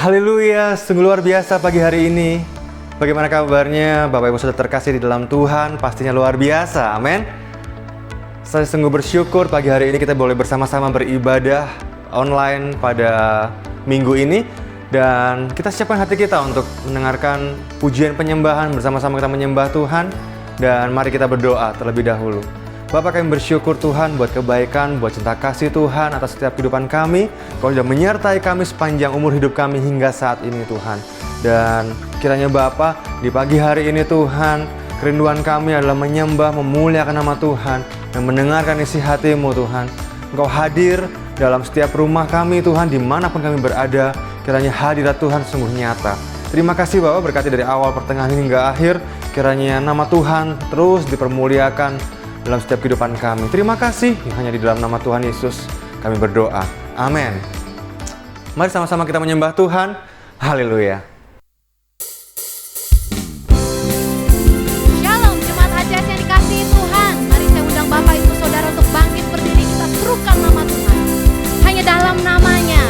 Haleluya, sungguh luar biasa pagi hari ini. Bagaimana kabarnya Bapak Ibu Saudara terkasih di dalam Tuhan? Pastinya luar biasa, amin. Saya sungguh bersyukur pagi hari ini kita boleh bersama-sama beribadah online pada minggu ini. Dan kita siapkan hati kita untuk mendengarkan pujian penyembahan, bersama-sama kita menyembah Tuhan. Dan mari kita berdoa terlebih dahulu. Bapak, kami bersyukur Tuhan buat kebaikan, buat cinta kasih Tuhan atas setiap kehidupan kami. Kau sudah menyertai kami sepanjang umur hidup kami hingga saat ini Tuhan. Dan kiranya Bapa, di pagi hari ini Tuhan, kerinduan kami adalah menyembah, memuliakan nama Tuhan, dan mendengarkan isi hati-Mu Tuhan. Engkau hadir dalam setiap rumah kami Tuhan, dimanapun kami berada, kiranya hadirat Tuhan sungguh nyata. Terima kasih Bapak, berkati dari awal, pertengahan hingga akhir, kiranya nama Tuhan terus dipermuliakan dalam setiap kehidupan kami. Terima kasih, hanya di dalam nama Tuhan Yesus kami berdoa. Amin. Mari sama-sama kita menyembah Tuhan. Haleluya. Shalom jemaat HCS yang dikasihi Tuhan. Mari saya undang Bapak Ibu Saudara untuk bangkit berdiri, kita serukan nama Tuhan. Hanya dalam namanya.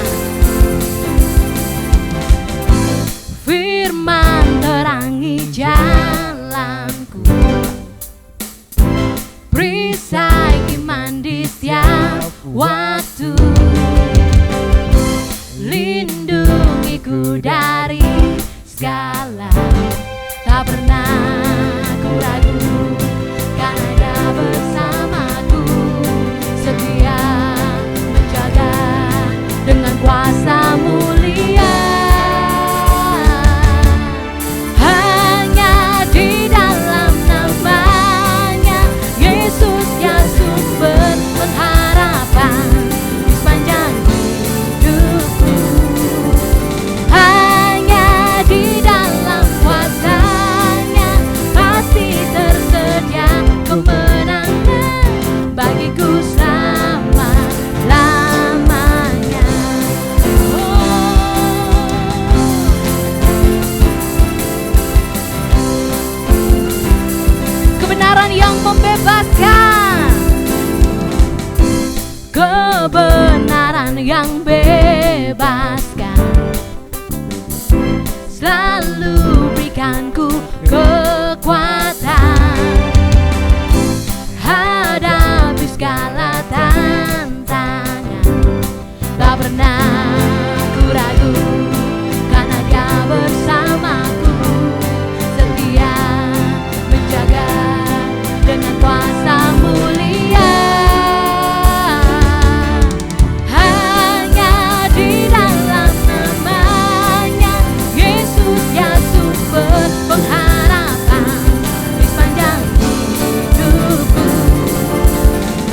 Firman terangi jalanku, perisai iman di setiap waktu, lindungiku dari segala, tak pernah ku ragu, karena Dia bersamaku, setia menjaga dengan kuasa mulia. Hanya di dalam namanya Yesus ya sumber pengharapan di sepanjang hidupku. Hanya di dalam kuasanya pasti tersedia kemenangan bagiku selama-lamanya. Kebenaran yang membebaskan, kebenaran yang bebaskan, selalu berikanku kekuatan hadapi segala tantangan. Tak pernah ku ragu, karena Dia bersamaku, setia menjaga dengan kuasa mulia. Hanya di dalam namanya Yesus ya sumber pengharapan di sepanjang hidupku.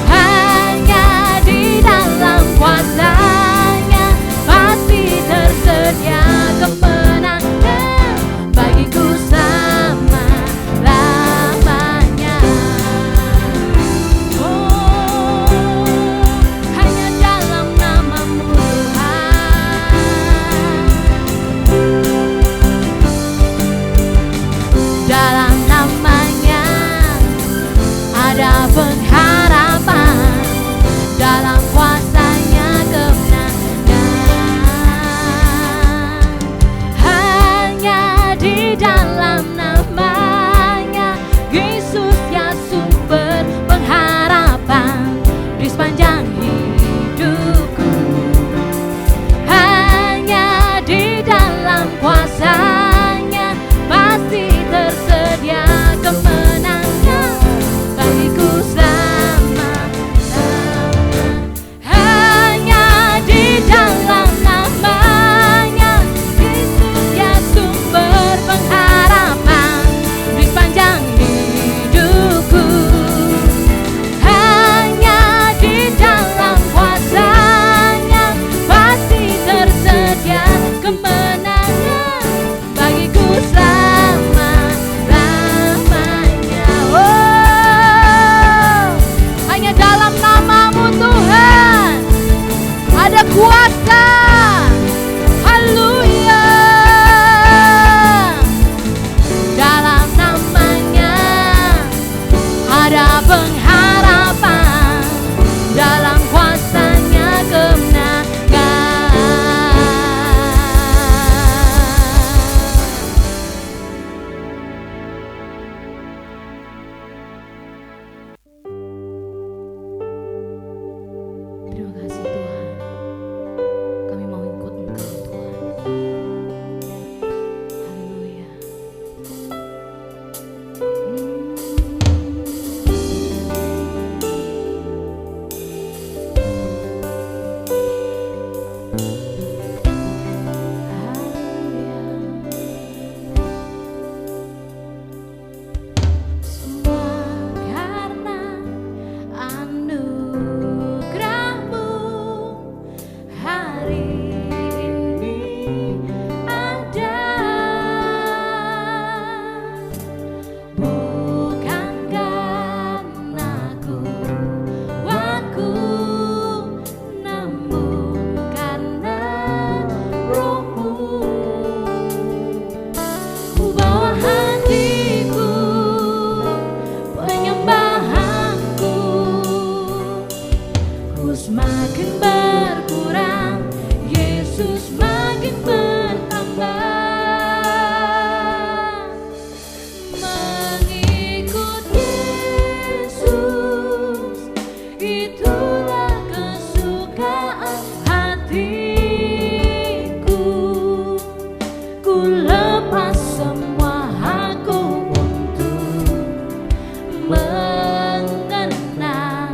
Hanya di dalam kuasanya pasti tersedia kemenangan bagiku selama-lamanya. Hanya dalam nama-Mu Tuhan, dalam namanya ada pengharapan, dalam kuasanya kemenangan. Hanya di dalam namanya Yesus ya sumber pengharapan di sepanjang hidupku. Hanya di dalam kuasanya pasti tersedia bukan karena kuatku, namun karena Roh-Mu. Ku bawa hatiku, penyembahanku, ku semakin berkurang, Yesus makin bertambah. Mengikut Yesus, itulah kesukaan hatiku. Ku lepas semua hakku untuk mengenang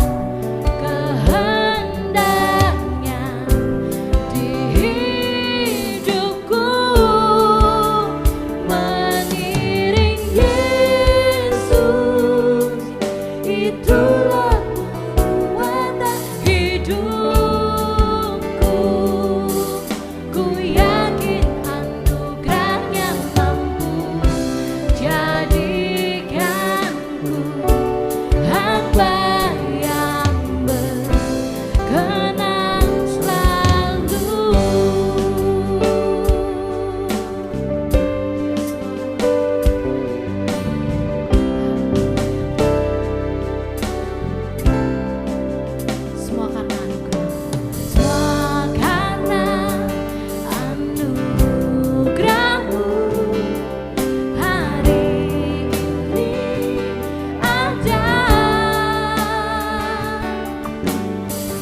kehendaknya di hidupku. Mengiring Yesus, itulah kekuatan hidupku. Ku yakin anugerahnya mampu jadikanku hamba yang berkenan selalu. Semua karena anugerah, semua karena anugerah-Mu hari ini ada.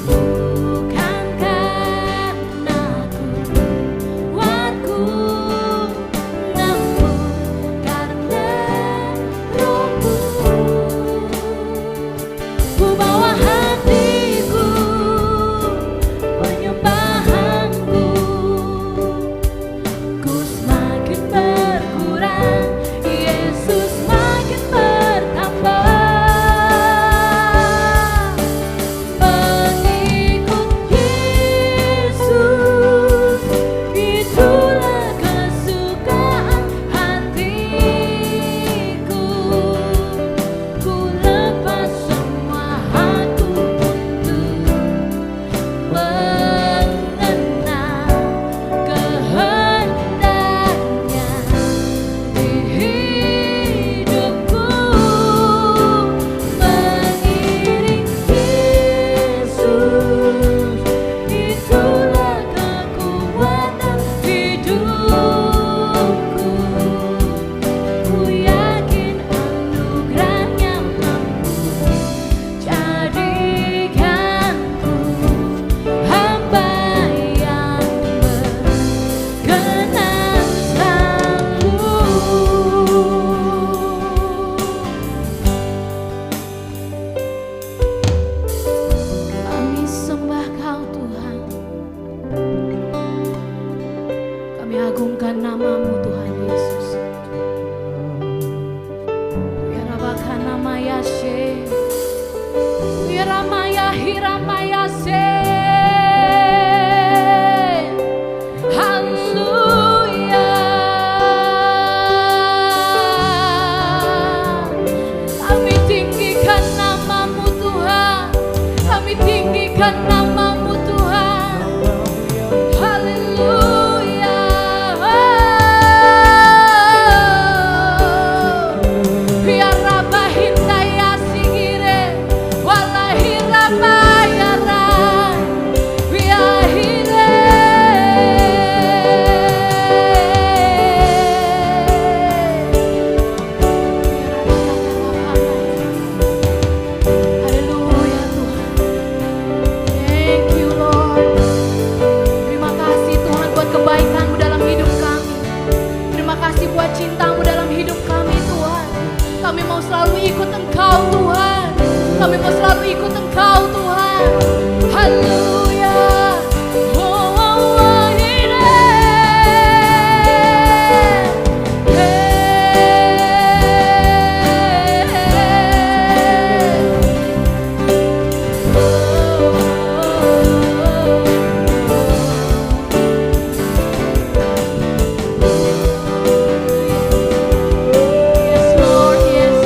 Bukan karena kuatku, namun karena Roh-Mu. Ku bawa hatiku, penyembahanku, ku semakin berkurang, Yesus makin bertambah. Mengikut Yesus, itulah kesukaan hatiku. Ku lepas semua hakku untuk mengenang kehendaknya di hidupku. Mengiring Yesus, itulah kekuatan hidupku. Ku yakin anugerahnya mampu jadikanku hamba yang berkenan selalu. Kami sembah Kau Tuhan, kami agungkan nama-Mu Tuhan Yesus. Wirabaka nama Yashe, Wiramaya Hiramaya Se. Haleluya. Kami tinggikan nama-Mu Tuhan, kami tinggikan nama-Mu Tuhan. Haleluya. Biar Rabah hindaya singire, walahi Rabah yaran, biar hire. Haleluya Tuhan. Thank you Lord. Terima kasih Tuhan buat kebaikan-Mu dalam hidup kami. Terima kasih buat cinta-Mu dalam hidup kami Tuhan. Kami mau selalu ikut Engkau Tuhan. Kami mau selalu ikut Engkau Tuhan. Haleluya. Oh, oh, oh, hire. Yes Lord, yes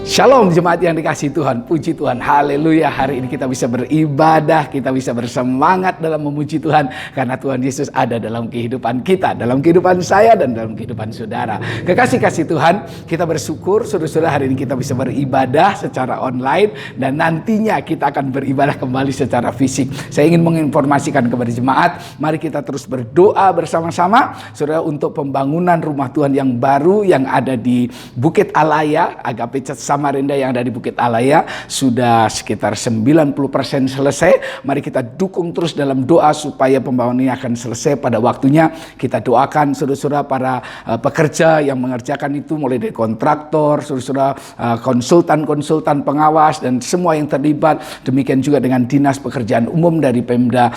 Shalom jemaat yang dikasihi Tuhan, puji Tuhan, haleluya. Hari ini kita bisa beribadah, kita bisa bersemangat dalam memuji Tuhan. Karena Tuhan Yesus ada dalam kehidupan kita, dalam kehidupan saya dan dalam kehidupan saudara. Kekasih-kasih Tuhan, kita bersyukur saudara-saudara hari ini kita bisa beribadah secara online. Dan nantinya kita akan beribadah kembali secara fisik. Saya ingin menginformasikan kepada jemaat, mari kita terus berdoa bersama-sama saudara untuk pembangunan rumah Tuhan yang baru yang ada di Bukit Alaya, Agape Church Samarinda yang ada di Bukit Alaya sudah sekitar 90% selesai. Mari kita dukung terus dalam doa supaya pembangunan ini akan selesai pada waktunya. Kita doakan saudara-saudara para pekerja yang mengerjakan itu, mulai dari kontraktor, saudara-saudara konsultan-konsultan pengawas dan semua yang terlibat. Demikian juga dengan Dinas Pekerjaan Umum dari Pemda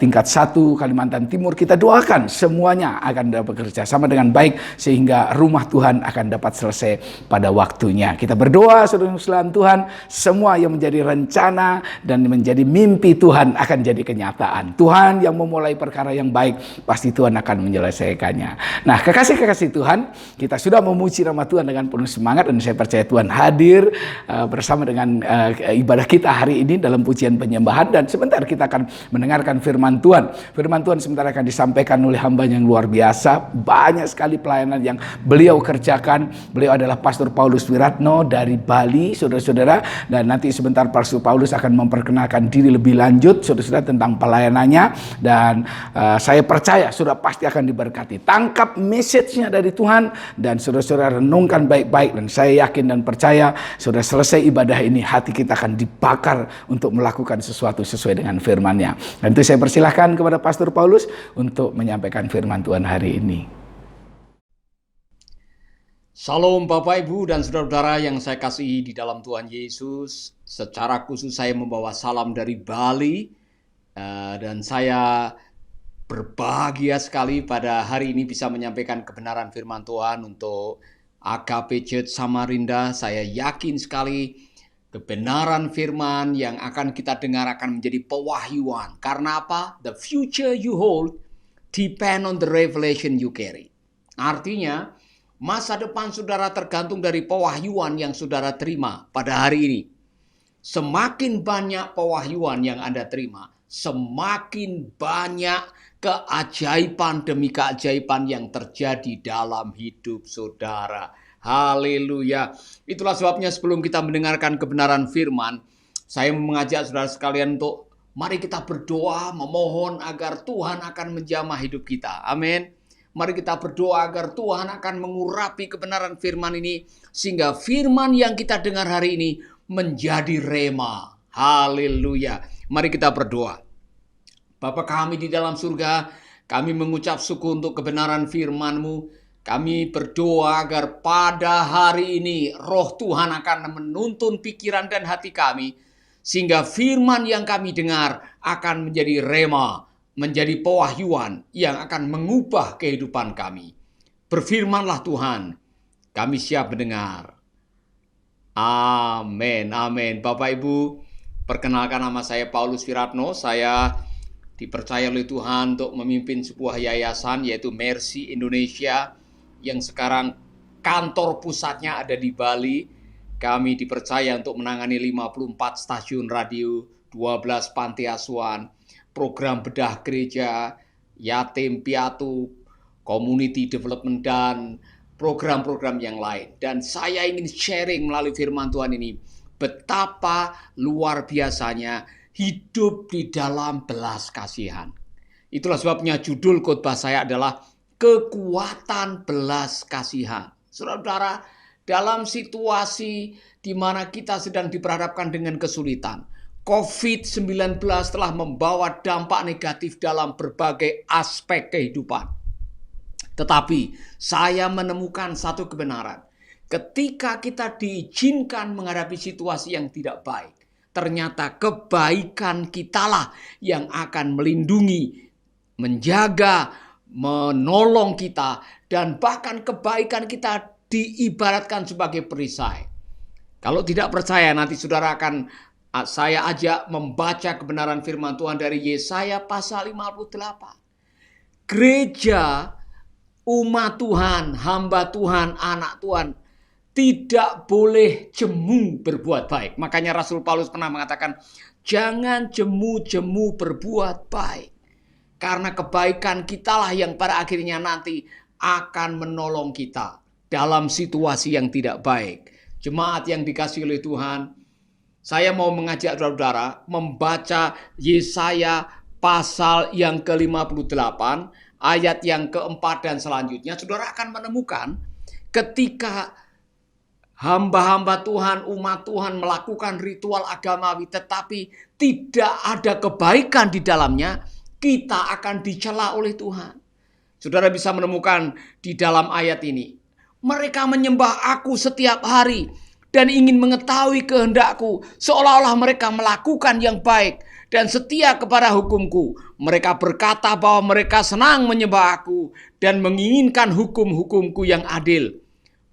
tingkat 1 Kalimantan Timur. Kita doakan semuanya akan dapat bekerja sama dengan baik sehingga rumah Tuhan akan dapat selesai pada waktunya. Kita berdoa saudara-saudara Tuhan, semua yang menjadi rencana dan menjadi mimpi Tuhan akan jadi kenyataan. Tuhan yang memulai perkara yang baik, pasti Tuhan akan menyelesaikannya. Nah, kekasih-kekasih Tuhan, kita sudah memuji nama Tuhan dengan penuh semangat dan saya percaya Tuhan hadir bersama dengan ibadah kita hari ini dalam pujian penyembahan. Dan sebentar kita akan mendengarkan firman Tuhan. Firman Tuhan sebentar akan disampaikan oleh hamba yang luar biasa. Banyak sekali pelayanan yang beliau kerjakan. Beliau adalah Pastor Paulus Wiratno dari Bali, saudara-saudara. Dan nanti sebentar Pastor Paulus akan memperkenalkan diri lebih lanjut, saudara-saudara, tentang pelayanannya. Dan saya percaya sudah pasti akan diberkati. Tangkap message-nya dari Tuhan dan saudara-saudara renungkan baik-baik. Dan saya yakin dan percaya sudah selesai ibadah ini, hati kita akan dibakar untuk melakukan sesuatu sesuai dengan firman-Nya. Dan itu saya persilahkan kepada Pastor Paulus untuk menyampaikan firman Tuhan hari ini. Salam Bapak Ibu dan Saudara-saudara yang saya kasihi di dalam Tuhan Yesus. Secara khusus saya membawa salam dari Bali. Dan saya berbahagia sekali pada hari ini bisa menyampaikan kebenaran firman Tuhan untuk Agape Church Samarinda. Saya yakin sekali kebenaran firman yang akan kita dengar akan menjadi pewahyuan. Karena apa? The future you hold depend on the revelation you carry. Artinya, masa depan saudara tergantung dari pewahyuan yang saudara terima pada hari ini. Semakin banyak pewahyuan yang Anda terima, semakin banyak keajaiban demi keajaiban yang terjadi dalam hidup saudara. Haleluya. Itulah sebabnya sebelum kita mendengarkan kebenaran firman, saya mengajak saudara sekalian untuk mari kita berdoa, memohon agar Tuhan akan menjamah hidup kita. Amin. Mari kita berdoa agar Tuhan akan mengurapi kebenaran firman ini, sehingga firman yang kita dengar hari ini menjadi rema. Haleluya. Mari kita berdoa. Bapa kami di dalam surga, kami mengucap syukur untuk kebenaran firman-Mu. Kami berdoa agar pada hari ini roh Tuhan akan menuntun pikiran dan hati kami, sehingga firman yang kami dengar akan menjadi rema, menjadi pewahyuan yang akan mengubah kehidupan kami. Berfirmanlah Tuhan, kami siap mendengar. Amin, amin. Bapak Ibu, perkenalkan nama saya Paulus Wiratno. Saya dipercaya oleh Tuhan untuk memimpin sebuah yayasan yaitu Mercy Indonesia yang sekarang kantor pusatnya ada di Bali. Kami dipercaya untuk menangani 54 stasiun radio, 12 panti asuhan, program bedah gereja, yatim piatu, community development, dan program-program yang lain. Dan saya ingin sharing melalui firman Tuhan ini betapa luar biasanya hidup di dalam belas kasihan. Itulah sebabnya judul khotbah saya adalah kekuatan belas kasihan. Saudara-saudara, dalam situasi di mana kita sedang diperhadapkan dengan kesulitan, COVID-19 telah membawa dampak negatif dalam berbagai aspek kehidupan. Tetapi saya menemukan satu kebenaran. Ketika kita diizinkan menghadapi situasi yang tidak baik, ternyata kebaikan kitalah yang akan melindungi, menjaga, menolong kita, dan bahkan kebaikan kita diibaratkan sebagai perisai. Kalau tidak percaya, nanti saudara saya ajak membaca kebenaran firman Tuhan dari Yesaya pasal 58. Gereja, umat Tuhan, hamba Tuhan, anak Tuhan tidak boleh jemu berbuat baik. Makanya Rasul Paulus pernah mengatakan, jangan jemu-jemu berbuat baik. Karena kebaikan kitalah yang pada akhirnya nanti akan menolong kita dalam situasi yang tidak baik. Jemaat yang dikasihi oleh Tuhan, saya mau mengajak saudara membaca Yesaya pasal yang ke-58, ayat yang keempat dan selanjutnya. Saudara akan menemukan ketika hamba-hamba Tuhan, umat Tuhan melakukan ritual agamawi tetapi tidak ada kebaikan di dalamnya, kita akan dicela oleh Tuhan. Saudara bisa menemukan di dalam ayat ini, mereka menyembah aku setiap hari dan ingin mengetahui kehendakku, seolah-olah mereka melakukan yang baik dan setia kepada hukumku. Mereka berkata bahwa mereka senang menyembah aku dan menginginkan hukum-hukumku yang adil.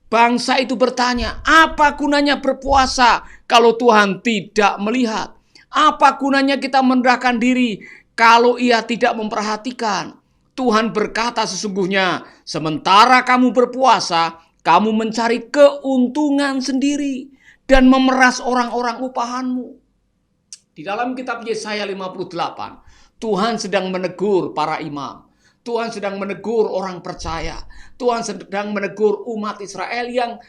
Bangsa itu bertanya, apa gunanya berpuasa kalau Tuhan tidak melihat? Apa gunanya kita merendahkan diri kalau Ia tidak memperhatikan? Tuhan berkata sesungguhnya, sementara kamu berpuasa, kamu mencari keuntungan sendiri dan memeras orang-orang upahanmu. Di dalam kitab Yesaya 58, Tuhan sedang menegur para imam. Tuhan sedang menegur orang percaya. Tuhan sedang menegur umat Israel yang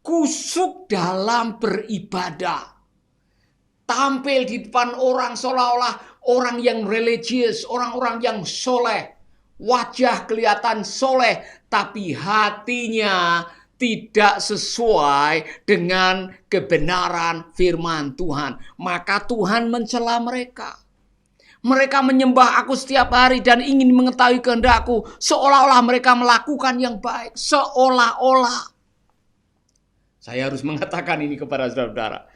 kusuk dalam beribadah. Tampil di depan orang seolah-olah orang yang religius, orang-orang yang soleh. Wajah kelihatan soleh, tapi hatinya tidak sesuai dengan kebenaran firman Tuhan. Maka Tuhan mencela mereka. Mereka menyembah aku setiap hari dan ingin mengetahui kehendakku, seolah-olah mereka melakukan yang baik. Seolah-olah. Saya harus mengatakan ini kepada saudara-saudara.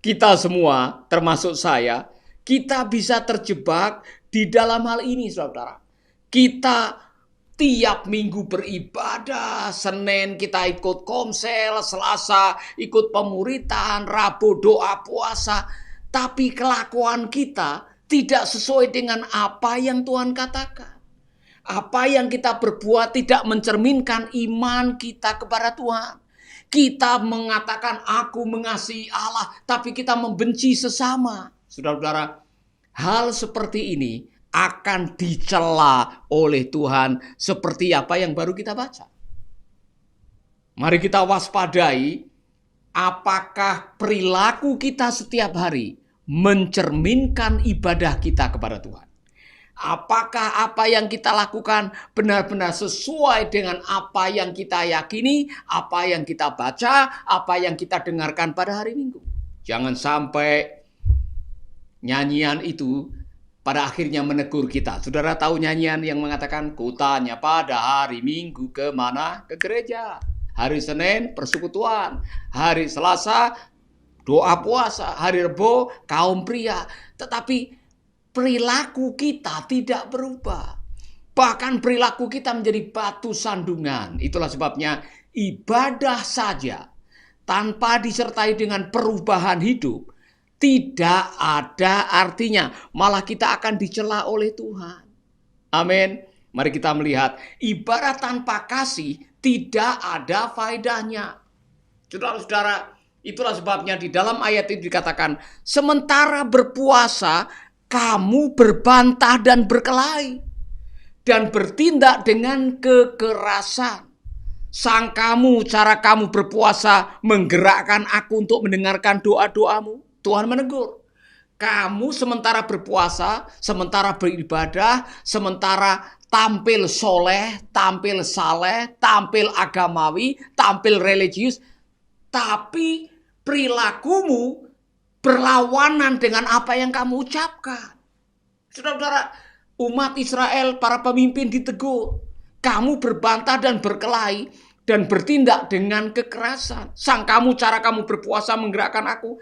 Kita semua, termasuk saya, kita bisa terjebak di dalam hal ini, saudara. Kita tiap minggu beribadah, Senin kita ikut komsel, Selasa ikut pemuritan, Rabu doa puasa. Tapi kelakuan kita tidak sesuai dengan apa yang Tuhan katakan. Apa yang kita berbuat tidak mencerminkan iman kita kepada Tuhan. Kita mengatakan aku mengasihi Allah, tapi kita membenci sesama. Saudara-saudara, hal seperti ini akan dicela oleh Tuhan seperti apa yang baru kita baca. Mari kita waspadai apakah perilaku kita setiap hari mencerminkan ibadah kita kepada Tuhan. Apakah apa yang kita lakukan benar-benar sesuai dengan apa yang kita yakini, apa yang kita baca, apa yang kita dengarkan pada hari Minggu. Jangan sampai nyanyian itu pada akhirnya menegur kita. Saudara tahu nyanyian yang mengatakan, kutanya pada hari Minggu kemana? Ke gereja. Hari Senin persekutuan. Hari Selasa doa puasa. Hari Rebo kaum pria. Tetapi perilaku kita tidak berubah. Bahkan perilaku kita menjadi batu sandungan. Itulah sebabnya ibadah saja tanpa disertai dengan perubahan hidup tidak ada artinya. Malah kita akan dicela oleh Tuhan. Amin. Mari kita melihat. Ibadah tanpa kasih tidak ada faedahnya. Saudara-saudara, itulah sebabnya di dalam ayat itu dikatakan, sementara berpuasa, kamu berbantah dan berkelahi. Dan bertindak dengan kekerasan. Cara kamu berpuasa menggerakkan aku untuk mendengarkan doa-doamu. Tuhan menegur, kamu sementara berpuasa, sementara beribadah, sementara tampil soleh, tampil saleh, tampil agamawi, tampil religius, tapi perilakumu berlawanan dengan apa yang kamu ucapkan. Saudara-saudara, umat Israel, para pemimpin ditegur, kamu berbantah dan berkelahi dan bertindak dengan kekerasan. Cara kamu berpuasa menggerakkan aku.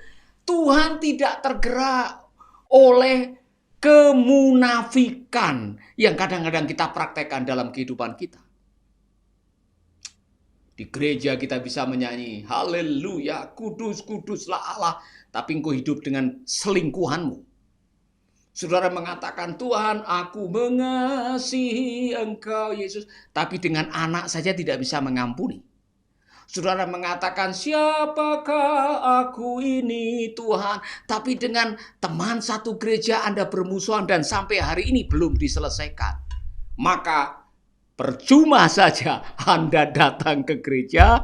Tuhan tidak tergerak oleh kemunafikan yang kadang-kadang kita praktekkan dalam kehidupan kita. Di gereja kita bisa menyanyi, haleluya, kudus, kuduslah Allah. Tapi engkau hidup dengan selingkuhanmu. Saudara mengatakan, Tuhan aku mengasihi engkau Yesus. Tapi dengan anak saja tidak bisa mengampuni. Saudara mengatakan, siapakah aku ini Tuhan? Tapi dengan teman satu gereja Anda bermusuhan dan sampai hari ini belum diselesaikan. Maka percuma saja Anda datang ke gereja,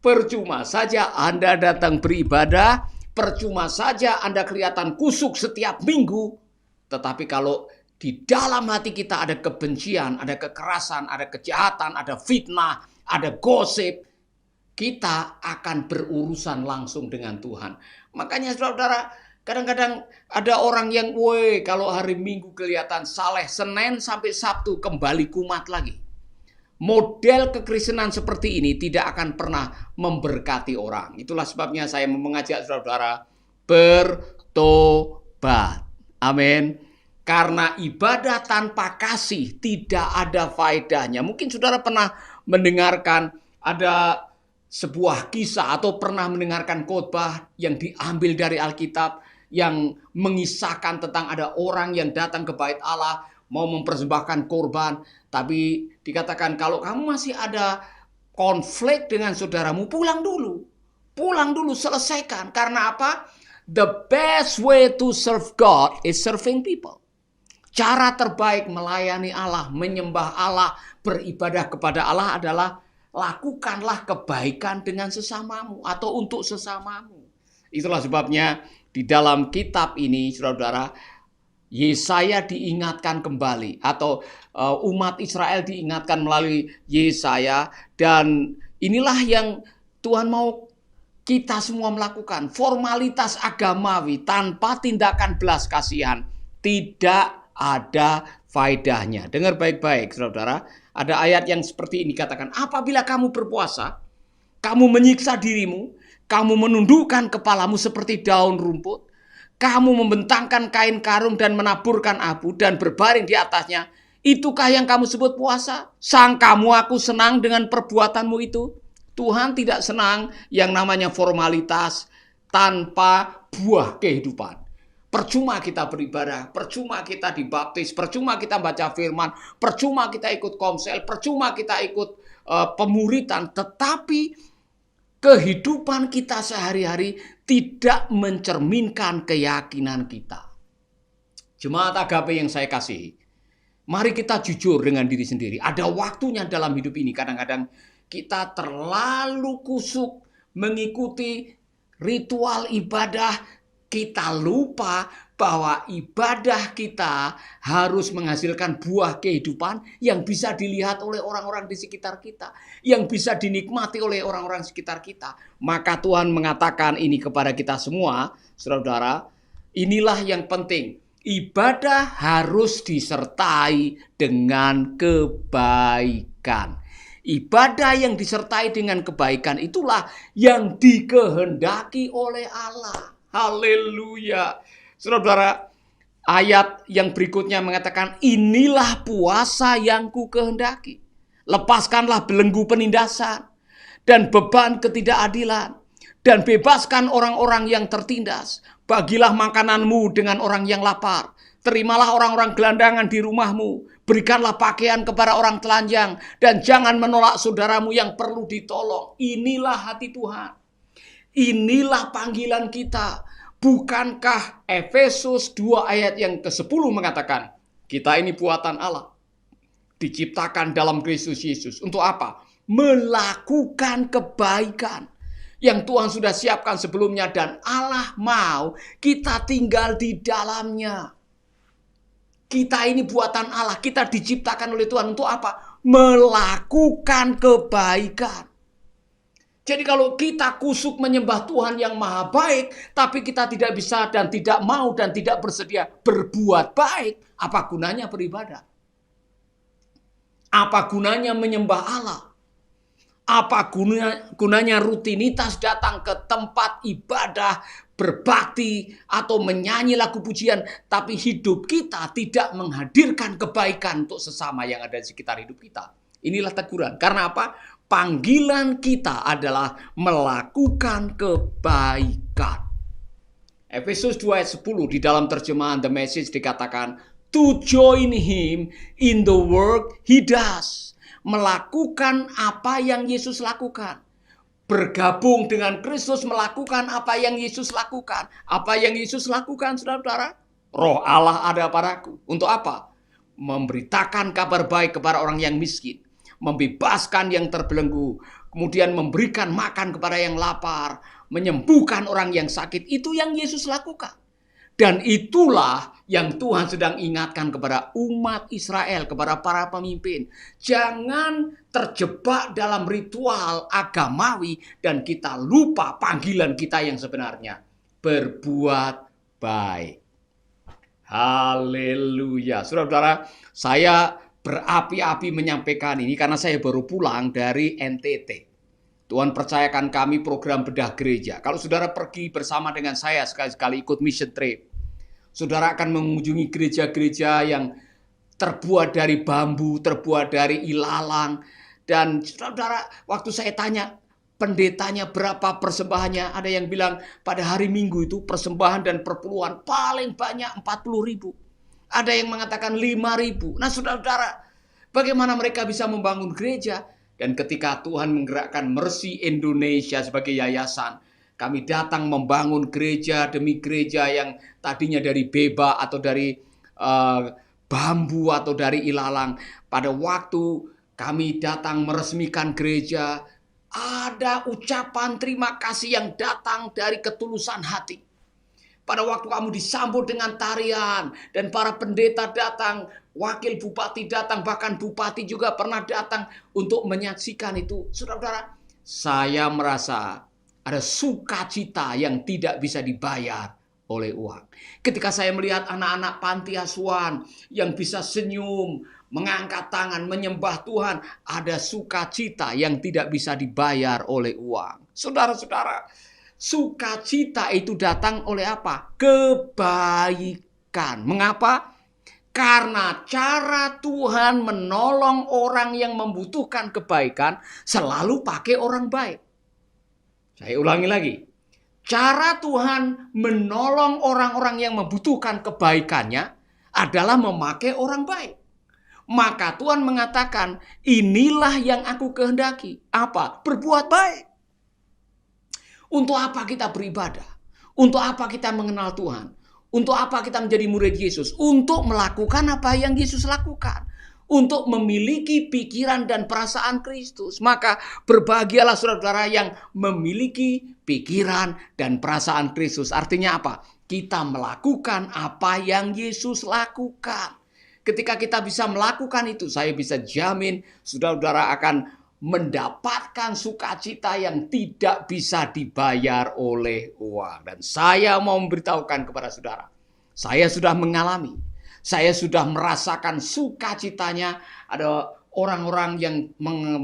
percuma saja Anda datang beribadah, percuma saja Anda kelihatan kusuk setiap minggu. Tetapi kalau di dalam hati kita ada kebencian, ada kekerasan, ada kejahatan, ada fitnah, ada gosip, kita akan berurusan langsung dengan Tuhan. Makanya saudara-saudara, kadang-kadang ada orang yang, woi, kalau hari Minggu kelihatan saleh, Senin sampai Sabtu kembali kumat lagi. Model kekristenan seperti ini tidak akan pernah memberkati orang. Itulah sebabnya saya mengajak saudara-saudara bertobat. Amin. Karena ibadah tanpa kasih tidak ada faedahnya. Mungkin saudara pernah mendengarkan ada sebuah kisah atau pernah mendengarkan khotbah yang diambil dari Alkitab yang mengisahkan tentang ada orang yang datang ke bait Allah mau mempersembahkan korban, tapi dikatakan kalau kamu masih ada konflik dengan saudaramu, pulang dulu. Pulang dulu, selesaikan. Karena apa? The best way to serve God is serving people. Cara terbaik melayani Allah, menyembah Allah, beribadah kepada Allah adalah lakukanlah kebaikan dengan sesamamu atau untuk sesamamu. Itulah sebabnya di dalam kitab ini, saudara-saudara, Yesaya diingatkan kembali atau umat Israel diingatkan melalui Yesaya, dan inilah yang Tuhan mau kita semua melakukan. Formalitas agamawi tanpa tindakan belas kasihan tidak ada faedahnya. Dengar baik-baik saudara, ada ayat yang seperti ini katakan, apabila kamu berpuasa, kamu menyiksa dirimu, kamu menundukkan kepalamu seperti daun rumput, kamu membentangkan kain karung dan menaburkan abu dan berbaring di atasnya, itukah yang kamu sebut puasa? Sangkamu aku senang dengan perbuatanmu itu? Tuhan tidak senang yang namanya formalitas tanpa buah kehidupan. Percuma kita beribadah, percuma kita dibaptis, percuma kita baca firman, percuma kita ikut komsel, percuma kita ikut pemuritan, tetapi kehidupan kita sehari-hari tidak mencerminkan keyakinan kita. Jemaat agape yang saya kasihi, mari kita jujur dengan diri sendiri. Ada waktunya dalam hidup ini kadang-kadang kita terlalu kusuk mengikuti ritual ibadah, kita lupa bahwa ibadah kita harus menghasilkan buah kehidupan yang bisa dilihat oleh orang-orang di sekitar kita, yang bisa dinikmati oleh orang-orang sekitar kita. Maka Tuhan mengatakan ini kepada kita semua, saudara-saudara, inilah yang penting. Ibadah harus disertai dengan kebaikan. Ibadah yang disertai dengan kebaikan itulah yang dikehendaki oleh Allah. Haleluya. Saudara-saudara, ayat yang berikutnya mengatakan, inilah puasa yang ku kehendaki. Lepaskanlah belenggu penindasan dan beban ketidakadilan, dan bebaskan orang-orang yang tertindas. Bagilah makananmu dengan orang yang lapar. Terimalah orang-orang gelandangan di rumahmu. Berikanlah pakaian kepada orang telanjang, dan jangan menolak saudaramu yang perlu ditolong. Inilah hati Tuhan. Inilah panggilan kita. Bukankah Efesus 2 ayat yang ke-10 mengatakan, kita ini buatan Allah, diciptakan dalam Kristus Yesus. Untuk apa? Melakukan kebaikan yang Tuhan sudah siapkan sebelumnya, dan Allah mau kita tinggal di dalamnya. Kita ini buatan Allah, kita diciptakan oleh Tuhan untuk apa? Melakukan kebaikan. Jadi kalau kita kusuk menyembah Tuhan yang maha baik, tapi kita tidak bisa dan tidak mau dan tidak bersedia berbuat baik, apa gunanya beribadah? Apa gunanya menyembah Allah? Apa gunanya rutinitas datang ke tempat ibadah, berbakti, atau menyanyi lagu pujian, tapi hidup kita tidak menghadirkan kebaikan untuk sesama yang ada di sekitar hidup kita? Inilah teguran. Karena apa? Panggilan kita adalah melakukan kebaikan. Efesus 2 ayat 10 di dalam terjemahan The Message dikatakan, to join him in the work he does. Melakukan apa yang Yesus lakukan. bergabung dengan Kristus, melakukan apa yang Yesus lakukan. Apa yang Yesus lakukan, saudara-saudara? Roh Allah ada padaku. Untuk apa? Memberitakan kabar baik kepada orang yang miskin, membebaskan yang terbelenggu, kemudian memberikan makan kepada yang lapar, menyembuhkan orang yang sakit. Itu yang Yesus lakukan. Dan itulah yang Tuhan sedang ingatkan kepada umat Israel, kepada para pemimpin. Jangan terjebak dalam ritual agamawi dan kita lupa panggilan kita yang sebenarnya. Berbuat baik. Haleluya. Saudara-saudara, saya berapi-api menyampaikan ini karena saya baru pulang dari NTT. Tuhan percayakan kami program bedah gereja. Kalau saudara pergi bersama dengan saya sekali-sekali ikut mission trip, saudara akan mengunjungi gereja-gereja yang terbuat dari bambu, terbuat dari ilalang. Dan saudara, waktu saya tanya pendetanya berapa persembahannya, ada yang bilang pada hari Minggu itu persembahan dan perpuluhan paling banyak 40.000. Ada yang mengatakan 5.000. Nah saudara, bagaimana mereka bisa membangun gereja? Dan ketika Tuhan menggerakkan Mercy Indonesia sebagai yayasan, kami datang membangun gereja demi gereja yang tadinya dari beba atau dari bambu atau dari ilalang. Pada waktu kami datang meresmikan gereja, ada ucapan terima kasih yang datang dari ketulusan hati. Pada waktu kamu disambut dengan tarian dan para pendeta datang, wakil bupati datang, bahkan bupati juga pernah datang untuk menyaksikan itu. Saudara-saudara, saya merasa ada sukacita yang tidak bisa dibayar oleh uang. Ketika saya melihat anak-anak panti asuhan yang bisa senyum, mengangkat tangan, menyembah Tuhan, ada sukacita yang tidak bisa dibayar oleh uang. Saudara-saudara, sukacita itu datang oleh apa? Kebaikan. Mengapa? Karena cara Tuhan menolong orang yang membutuhkan kebaikan selalu pakai orang baik. Saya ulangi lagi. Cara Tuhan menolong orang-orang yang membutuhkan kebaikannya adalah memakai orang baik. Maka Tuhan mengatakan, inilah yang aku kehendaki. Apa? Berbuat baik. Untuk apa kita beribadah? Untuk apa kita mengenal Tuhan? Untuk apa kita menjadi murid Yesus? Untuk melakukan apa yang Yesus lakukan. Untuk memiliki pikiran dan perasaan Kristus. Maka berbahagialah saudara-saudara yang memiliki pikiran dan perasaan Kristus. Artinya apa? Kita melakukan apa yang Yesus lakukan. Ketika kita bisa melakukan itu, saya bisa jamin saudara-saudara akan mendapatkan sukacita yang tidak bisa dibayar oleh uang. Dan saya mau memberitahukan kepada saudara, saya sudah mengalami, saya sudah merasakan sukacitanya. Ada orang-orang yang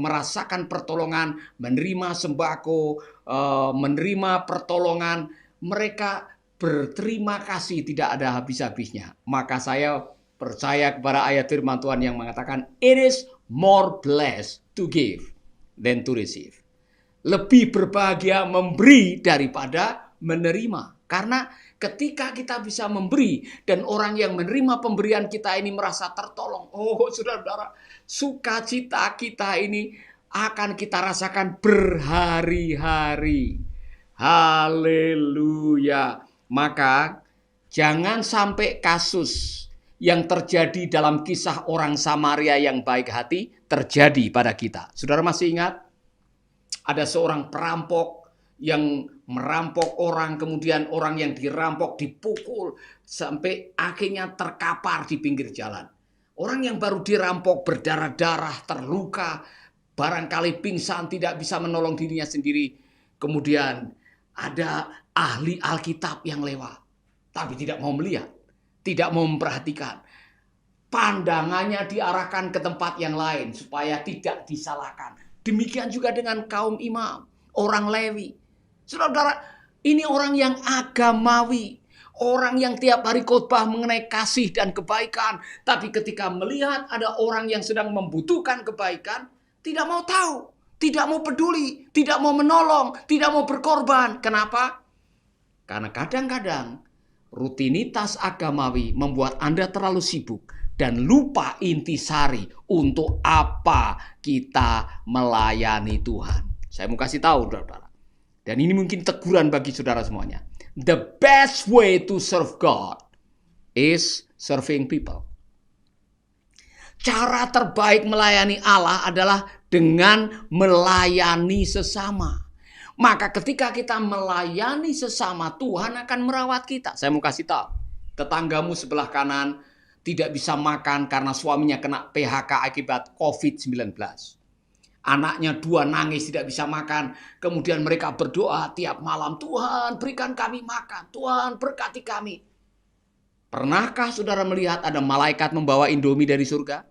merasakan pertolongan, menerima sembako, menerima pertolongan. Mereka berterima kasih tidak ada habis-habisnya. Maka saya percaya kepada ayat firman Tuhan yang mengatakan, it is more blessed to give than to receive. Lebih berbahagia memberi daripada menerima. Karena ketika kita bisa memberi dan orang yang menerima pemberian kita ini merasa tertolong. Oh saudara-saudara, sukacita kita ini akan kita rasakan berhari-hari. Haleluya. Maka jangan sampai kasus yang terjadi dalam kisah orang Samaria yang baik hati terjadi pada kita. Saudara masih ingat? Ada seorang perampok yang merampok orang, kemudian orang yang dirampok dipukul sampai akhirnya terkapar di pinggir jalan. Orang yang baru dirampok berdarah-darah, terluka, barangkali pingsan, tidak bisa menolong dirinya sendiri. Kemudian ada ahli Alkitab yang lewat, tapi tidak mau melihat. Tidak mau memperhatikan. Pandangannya diarahkan ke tempat yang lain supaya tidak disalahkan. Demikian juga dengan kaum imam, orang Lewi. Saudara, ini orang yang agamawi. Orang yang tiap hari khotbah mengenai kasih dan kebaikan. Tapi ketika melihat ada orang yang sedang membutuhkan kebaikan, tidak mau tahu, tidak mau peduli, tidak mau menolong, tidak mau berkorban. Kenapa? Karena kadang-kadang rutinitas agamawi membuat Anda terlalu sibuk dan lupa intisari untuk apa kita melayani Tuhan. Saya mau kasih tahu, saudara. Dan ini mungkin teguran bagi saudara semuanya. The best way to serve God is serving people. Cara terbaik melayani Allah adalah dengan melayani sesama. Maka ketika kita melayani sesama, Tuhan akan merawat kita. Saya mau kasih tahu, tetanggamu sebelah kanan tidak bisa makan karena suaminya kena PHK akibat COVID-19. Anaknya 2 nangis tidak bisa makan. Kemudian mereka berdoa tiap malam, Tuhan berikan kami makan, Tuhan berkati kami. Pernahkah saudara melihat ada malaikat membawa Indomie dari surga?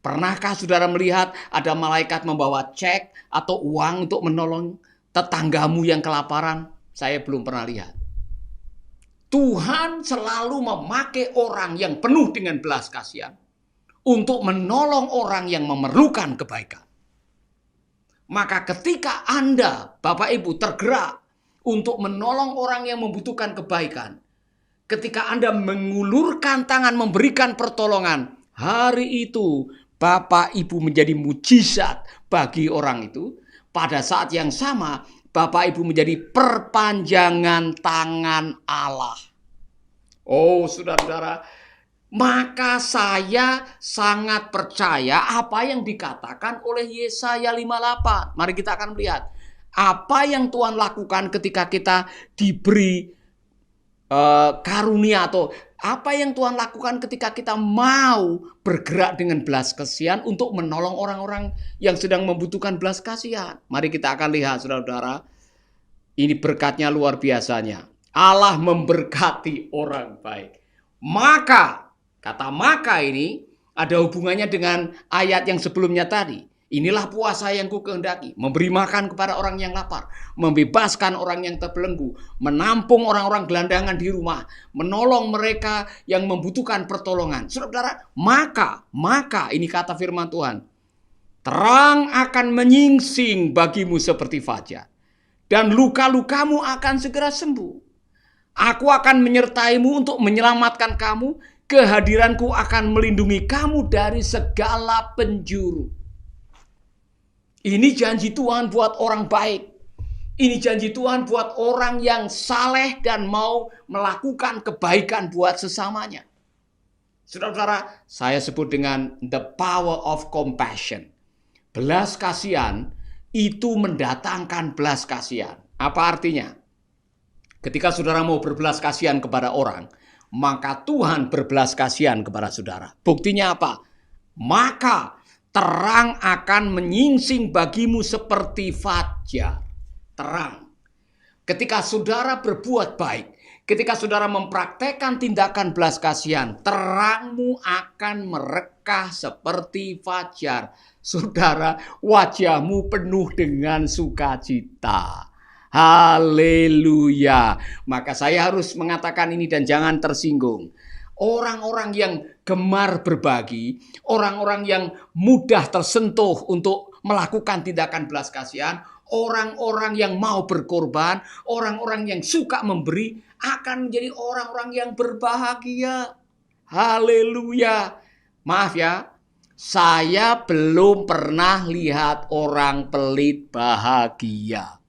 Pernahkah saudara melihat ada malaikat membawa cek atau uang untuk menolong tetanggamu yang kelaparan? Saya belum pernah lihat. Tuhan selalu memakai orang yang penuh dengan belas kasihan untuk menolong orang yang memerlukan kebaikan. Maka ketika Anda, Bapak Ibu, tergerak untuk menolong orang yang membutuhkan kebaikan, ketika Anda mengulurkan tangan memberikan pertolongan, hari itu Bapak Ibu menjadi mujizat bagi orang itu. Pada saat yang sama, Bapak Ibu menjadi perpanjangan tangan Allah. Oh, saudara-saudara, maka saya sangat percaya apa yang dikatakan oleh Yesaya 58. Mari kita akan melihat apa yang Tuhan lakukan ketika kita diberi karunia, atau apa yang Tuhan lakukan ketika kita mau bergerak dengan belas kasihan untuk menolong orang-orang yang sedang membutuhkan belas kasihan. Mari kita akan lihat, saudara-saudara, ini berkatnya luar biasanya. Allah memberkati orang baik. Maka, kata maka ini ada hubungannya dengan ayat yang sebelumnya tadi. Inilah puasa yang ku kehendaki, memberi makan kepada orang yang lapar, membebaskan orang yang terbelenggu, menampung orang-orang gelandangan di rumah, menolong mereka yang membutuhkan pertolongan. Saudara, maka ini kata firman Tuhan, terang akan menyingsing bagimu seperti fajar, dan luka-lukamu akan segera sembuh. Aku akan menyertaimu untuk menyelamatkan kamu, kehadiranku akan melindungi kamu dari segala penjuru. Ini janji Tuhan buat orang baik. Ini janji Tuhan buat orang yang saleh dan mau melakukan kebaikan buat sesamanya. Saudara-saudara, saya sebut dengan the power of compassion. Belas kasihan itu mendatangkan belas kasihan. Apa artinya? Ketika saudara mau berbelas kasihan kepada orang, maka Tuhan berbelas kasihan kepada saudara. Buktinya apa? Maka terang akan menyingsing bagimu seperti fajar. Terang. Ketika saudara berbuat baik, ketika saudara mempraktekkan tindakan belas kasihan, terangmu akan merekah seperti fajar. Saudara, wajahmu penuh dengan sukacita. Haleluya. Maka saya harus mengatakan ini dan jangan tersinggung. Orang-orang yang gemar berbagi, orang-orang yang mudah tersentuh untuk melakukan tindakan belas kasihan, orang-orang yang mau berkorban, orang-orang yang suka memberi akan menjadi orang-orang yang berbahagia. Haleluya. Maaf ya, saya belum pernah lihat orang pelit bahagia.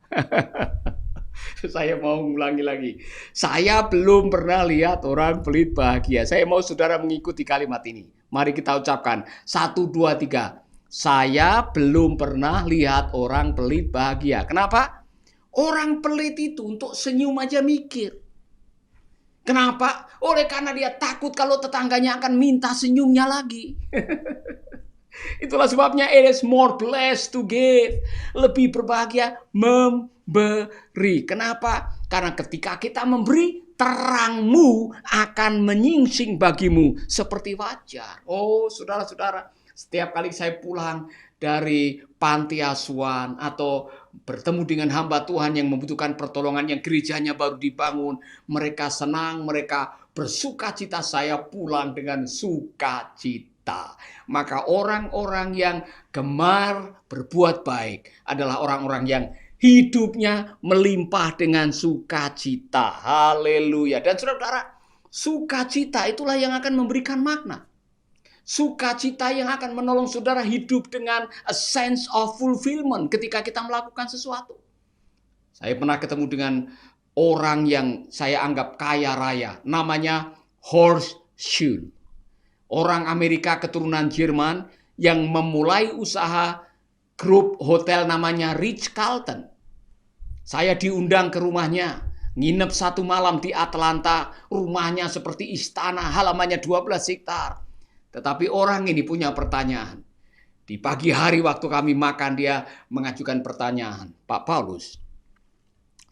Saya mau ulangi lagi. Saya belum pernah lihat orang pelit bahagia. Saya mau saudara mengikuti kalimat ini. Mari kita ucapkan 1, 2, 3. Saya belum pernah lihat orang pelit bahagia. Kenapa? Orang pelit itu untuk senyum aja mikir. Kenapa? Oleh karena dia takut kalau tetangganya akan minta senyumnya lagi. Itulah sebabnya it is more blessed to give. Lebih berbahagia memberi. Kenapa? Karena ketika kita memberi, terangmu akan menyingsing bagimu seperti fajar. Oh, saudara-saudara, setiap kali saya pulang dari panti asuhan atau bertemu dengan hamba Tuhan yang membutuhkan pertolongan, yang gerejanya baru dibangun, mereka senang, mereka bersukacita, saya pulang dengan sukacita. Maka orang-orang yang gemar berbuat baik adalah orang-orang yang hidupnya melimpah dengan sukacita. Haleluya. Dan saudara-saudara, sukacita itulah yang akan memberikan makna. Sukacita yang akan menolong saudara hidup dengan a sense of fulfillment ketika kita melakukan sesuatu. Saya pernah ketemu dengan orang yang saya anggap kaya raya. Namanya Horst Schul. Orang Amerika keturunan Jerman yang memulai usaha grup hotel namanya Ritz-Carlton. Saya diundang ke rumahnya. Nginep 1 malam di Atlanta. Rumahnya seperti istana. Halamannya 12 hektar. Tetapi orang ini punya pertanyaan. Di pagi hari waktu kami makan, dia mengajukan pertanyaan. Pak Paulus,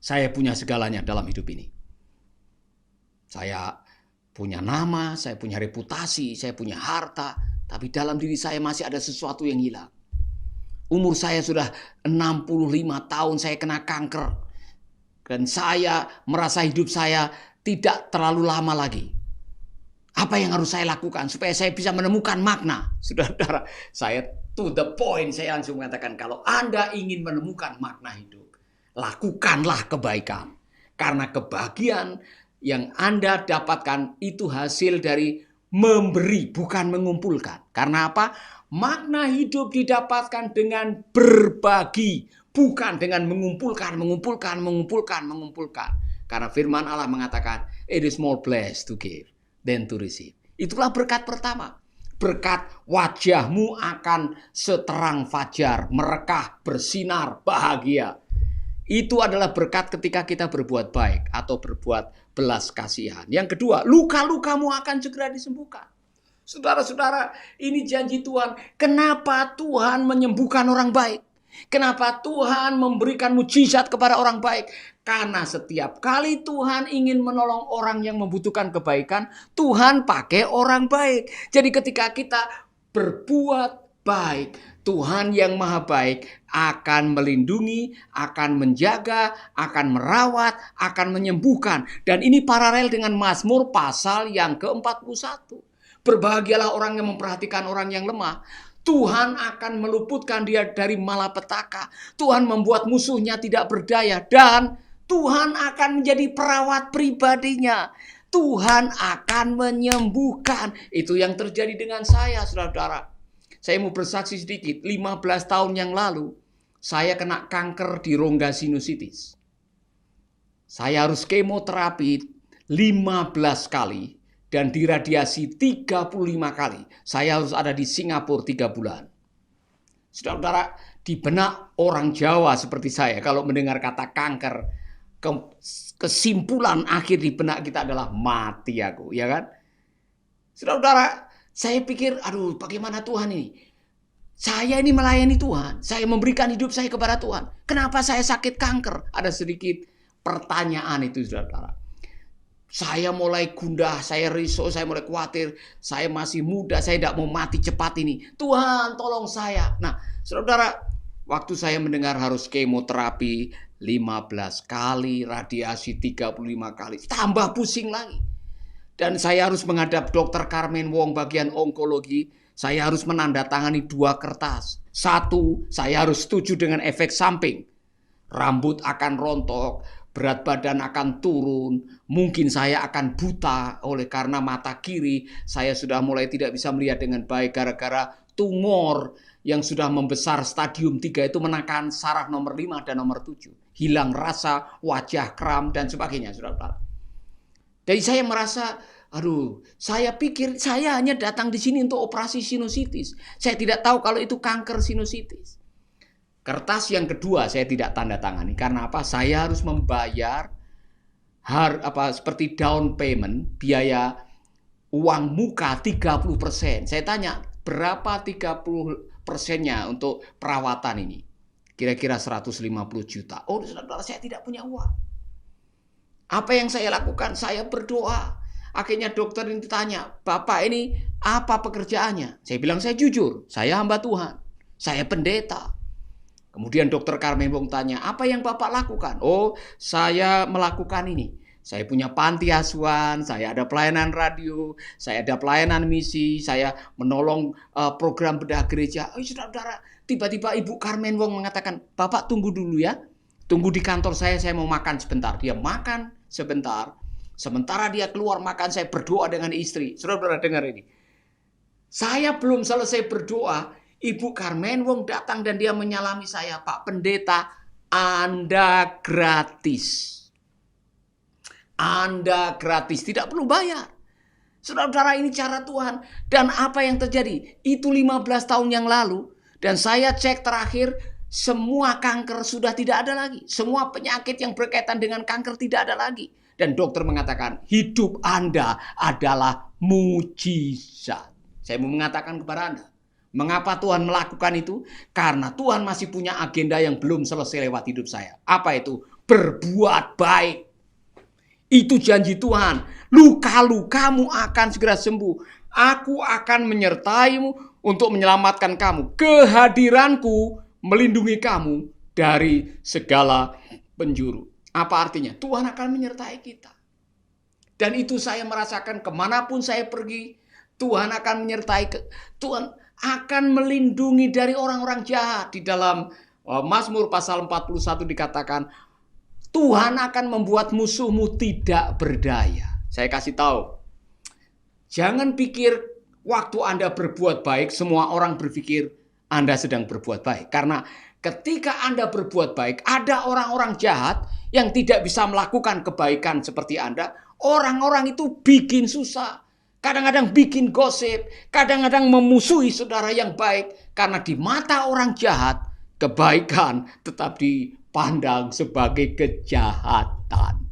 saya punya segalanya dalam hidup ini. Saya punya nama, saya punya reputasi, saya punya harta. Tapi dalam diri saya masih ada sesuatu yang hilang. Umur saya sudah 65 tahun, saya kena kanker. Dan saya merasa hidup saya tidak terlalu lama lagi. Apa yang harus saya lakukan supaya saya bisa menemukan makna? Saudara-saudara, saya to the point, saya langsung mengatakan, kalau Anda ingin menemukan makna hidup, lakukanlah kebaikan. Karena kebahagiaan yang Anda dapatkan itu hasil dari memberi, bukan mengumpulkan. Karena apa? Makna hidup didapatkan dengan berbagi, bukan dengan mengumpulkan. Karena firman Allah mengatakan, it is more blessed to give than to receive. Itulah berkat pertama. Berkat wajahmu akan seterang fajar, merekah, bersinar, bahagia. Itu adalah berkat ketika kita berbuat baik atau berbuat belas kasihan. Yang kedua, luka-lukamu akan segera disembuhkan. Saudara-saudara, ini janji Tuhan. Kenapa Tuhan menyembuhkan orang baik? Kenapa Tuhan memberikan mujizat kepada orang baik? Karena setiap kali Tuhan ingin menolong orang yang membutuhkan kebaikan, Tuhan pakai orang baik. Jadi ketika kita berbuat baik, Tuhan yang maha baik akan melindungi, akan menjaga, akan merawat, akan menyembuhkan. Dan ini paralel dengan Mazmur pasal yang ke-41. Berbahagialah orang yang memperhatikan orang yang lemah. Tuhan akan meluputkan dia dari malapetaka. Tuhan membuat musuhnya tidak berdaya. Dan Tuhan akan menjadi perawat pribadinya. Tuhan akan menyembuhkan. Itu yang terjadi dengan saya, saudara-saudara. Saya mau bersaksi sedikit. 15 tahun yang lalu, saya kena kanker di rongga sinusitis. Saya harus kemoterapi 15 kali. Dan diradiasi 35 kali. Saya harus ada di Singapura 3 bulan. Saudara-saudara, di benak orang Jawa seperti saya, kalau mendengar kata kanker, kesimpulan akhir di benak kita adalah mati aku, ya kan? Saudara-saudara, saya pikir, aduh bagaimana Tuhan ini? Saya ini melayani Tuhan, saya memberikan hidup saya kepada Tuhan. Kenapa saya sakit kanker? Ada sedikit pertanyaan itu, saudara-saudara. Saya mulai gundah, saya risau, saya mulai khawatir. Saya masih muda, saya tidak mau mati cepat ini. Tuhan tolong saya. Nah, saudara, waktu saya mendengar harus kemoterapi 15 kali, radiasi 35 kali, tambah pusing lagi. Dan saya harus menghadap Dr. Carmen Wong bagian onkologi. Saya harus menandatangani 2 kertas. 1, saya harus setuju dengan efek samping. Rambut akan rontok, berat badan akan turun, mungkin saya akan buta oleh karena mata kiri saya sudah mulai tidak bisa melihat dengan baik gara-gara tumor yang sudah membesar stadium 3 itu menekan saraf nomor 5 dan nomor 7. Hilang rasa, wajah kram dan sebagainya, saudara. Jadi saya merasa, aduh, saya pikir saya hanya datang di sini untuk operasi sinusitis. Saya tidak tahu kalau itu kanker sinusitis. Kertas yang kedua saya tidak tanda tangani. Karena apa? Saya harus membayar seperti down payment, biaya uang muka 30%. Saya tanya, berapa 30%-nya untuk perawatan ini? Kira-kira 150 juta. Oh, saudara, saya tidak punya uang. Apa yang saya lakukan? Saya berdoa. Akhirnya dokter ini tanya, Bapak ini apa pekerjaannya? Saya bilang, saya jujur, saya hamba Tuhan. Saya pendeta. Kemudian Dr. Carmen Wong tanya, apa yang Bapak lakukan? Oh, saya melakukan ini. Saya punya panti asuhan, saya ada pelayanan radio, saya ada pelayanan misi, saya menolong program bedah gereja. Oh, saudara-saudara, tiba-tiba Ibu Carmen Wong mengatakan, Bapak tunggu dulu ya. Tunggu di kantor saya mau makan sebentar. Dia makan sebentar. Sementara dia keluar makan, saya berdoa dengan istri. Saudara-saudara dengar ini. Saya belum selesai berdoa, Ibu Carmen Wong datang dan dia menyalami saya, Pak Pendeta, Anda gratis. Anda gratis, tidak perlu bayar. Saudara-saudara, ini cara Tuhan. Dan apa yang terjadi? Itu 15 tahun yang lalu. Dan saya cek terakhir, semua kanker sudah tidak ada lagi. Semua penyakit yang berkaitan dengan kanker tidak ada lagi. Dan dokter mengatakan, hidup Anda adalah mujizat. Saya mau mengatakan kepada Anda, mengapa Tuhan melakukan itu? Karena Tuhan masih punya agenda yang belum selesai lewat hidup saya. Apa itu? Berbuat baik. Itu janji Tuhan. Luka-lukamu akan segera sembuh. Aku akan menyertaimu untuk menyelamatkan kamu. Kehadiranku melindungi kamu dari segala penjuru. Apa artinya? Tuhan akan menyertai kita. Dan itu saya merasakan kemanapun saya pergi, Tuhan akan menyertai. Tuhan akan melindungi dari orang-orang jahat. Di dalam Mazmur pasal 41 dikatakan, Tuhan akan membuat musuhmu tidak berdaya. Saya kasih tahu, jangan pikir waktu Anda berbuat baik, semua orang berpikir Anda sedang berbuat baik. Karena ketika Anda berbuat baik, ada orang-orang jahat yang tidak bisa melakukan kebaikan seperti Anda. Orang-orang itu bikin susah. Kadang-kadang bikin gosip. Kadang-kadang memusuhi saudara yang baik. Karena di mata orang jahat, kebaikan tetap dipandang sebagai kejahatan.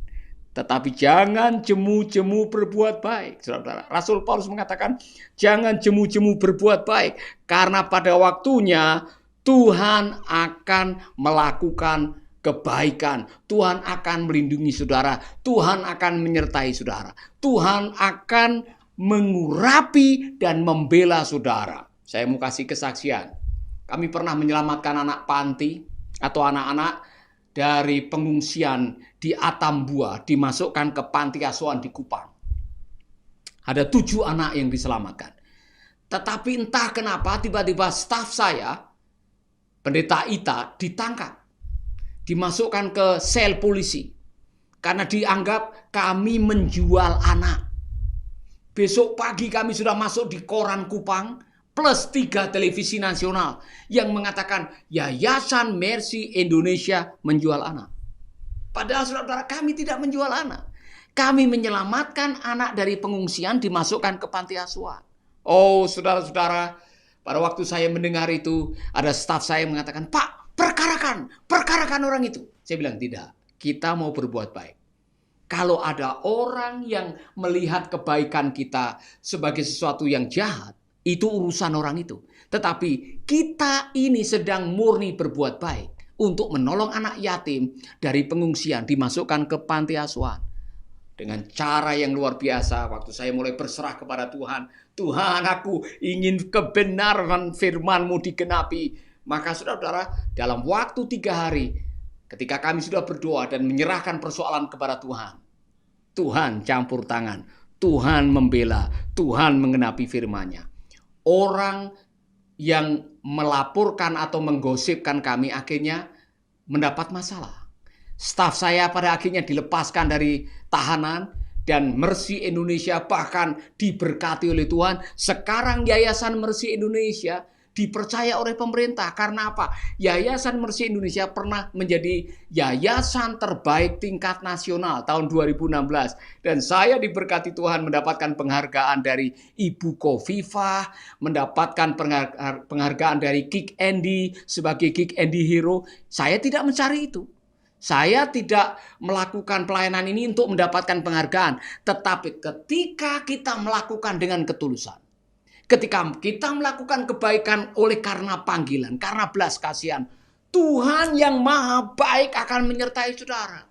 Tetapi jangan jemu-jemu berbuat baik. Saudara, Rasul Paulus mengatakan, jangan jemu-jemu berbuat baik. Karena pada waktunya Tuhan akan melakukan kebaikan. Tuhan akan melindungi saudara. Tuhan akan menyertai saudara. Tuhan akan mengurapi dan membela saudara. Saya mau kasih kesaksian. Kami pernah menyelamatkan anak panti atau anak-anak dari pengungsian di Atambua, dimasukkan ke panti asuhan di Kupang. Ada 7 anak yang diselamatkan. Tetapi entah kenapa tiba-tiba staf saya, Pendeta Ita, ditangkap. Dimasukkan ke sel polisi. Karena dianggap kami menjual anak. Besok pagi kami sudah masuk di koran Kupang, plus 3 televisi nasional yang mengatakan Yayasan Mercy Indonesia menjual anak. Padahal saudara-saudara, kami tidak menjual anak. Kami menyelamatkan anak dari pengungsian dimasukkan ke panti asuhan. Oh saudara-saudara, pada waktu saya mendengar itu, ada staf saya yang mengatakan, Pak, perkarakan orang itu. Saya bilang, tidak, kita mau berbuat baik. Kalau ada orang yang melihat kebaikan kita sebagai sesuatu yang jahat, itu urusan orang itu. Tetapi kita ini sedang murni berbuat baik untuk menolong anak yatim dari pengungsian dimasukkan ke panti asuhan. Dengan cara yang luar biasa, waktu saya mulai berserah kepada Tuhan, Tuhan, aku ingin kebenaran firman-Mu digenapi. Maka saudara-saudara, dalam waktu 3 hari, ketika kami sudah berdoa dan menyerahkan persoalan kepada Tuhan, Tuhan campur tangan, Tuhan membela, Tuhan mengenapi firman-Nya. Orang yang melaporkan atau menggosipkan kami akhirnya mendapat masalah. Staf saya pada akhirnya dilepaskan dari tahanan dan Mercy Indonesia bahkan diberkati oleh Tuhan. Sekarang Yayasan Mercy Indonesia dipercaya oleh pemerintah. Karena apa? Yayasan Mercy Indonesia pernah menjadi yayasan terbaik tingkat nasional tahun 2016. Dan saya diberkati Tuhan mendapatkan penghargaan dari Ibu Kofifah, mendapatkan penghargaan dari Kick Andy sebagai Kick Andy Hero. Saya tidak mencari itu. Saya tidak melakukan pelayanan ini untuk mendapatkan penghargaan. Tetapi ketika kita melakukan dengan ketulusan, ketika kita melakukan kebaikan oleh karena panggilan, karena belas kasihan, Tuhan yang maha baik akan menyertai saudara.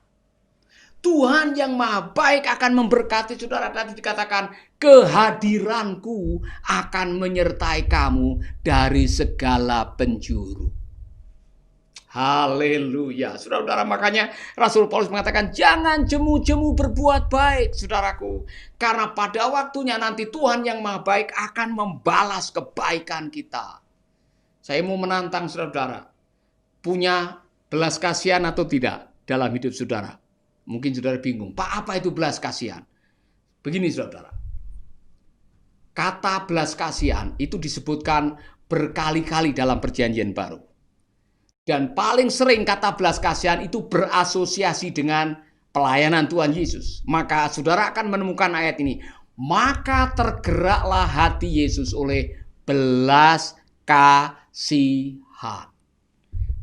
Tuhan yang maha baik akan memberkati saudara. Tadi dikatakan, kehadiranku akan menyertai kamu dari segala penjuru. Haleluya. Saudara-saudara, makanya Rasul Paulus mengatakan, jangan jemu-jemu berbuat baik, saudaraku. Karena pada waktunya nanti Tuhan yang maha baik akan membalas kebaikan kita. Saya mau menantang saudara-saudara, punya belas kasihan atau tidak dalam hidup saudara. Mungkin saudara bingung, Pak, apa itu belas kasihan? Begini saudara, kata belas kasihan itu disebutkan berkali-kali dalam Perjanjian Baru. Dan paling sering kata belas kasihan itu berasosiasi dengan pelayanan Tuhan Yesus. Maka saudara akan menemukan ayat ini. Maka tergeraklah hati Yesus oleh belas kasihan.